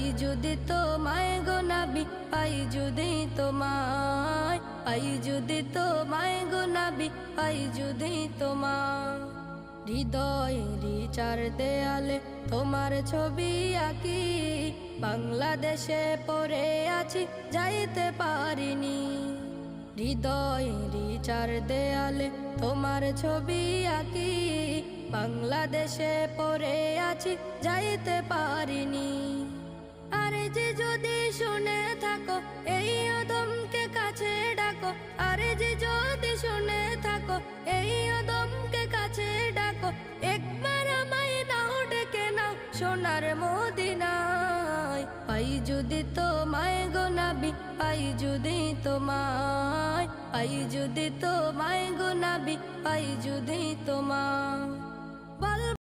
পাই যদি তোমায় গো নবী, পাই যদি তোমায়, পাই যদি তোমায় গো নবী, পাই যদি তোমায়। হৃদয়েরই চার দেয়ালে তোমার ছবি আঁকি, বাংলাদেশে পড়ে আছি যাইতে পারিনি। হৃদয়েরই চার দেয়ালে তোমার ছবি আঁকি, বাংলাদেশে পড়ে আছি যাইতে পারিনি। আরে যে যদি শুনে থাকো এই অদমকে কাছে ডাকো, আরে যে যদি শুনে থাকো এই অদমকে কাছে ডাকো, একবার আমায় নাও ডেকে নাও সোনার মদিনায়। পাই যদি তোমায় গো নবী, পাই যদি তোমায়, পাই যদি তোমায় গো নবী, পাই যদি তোমায়।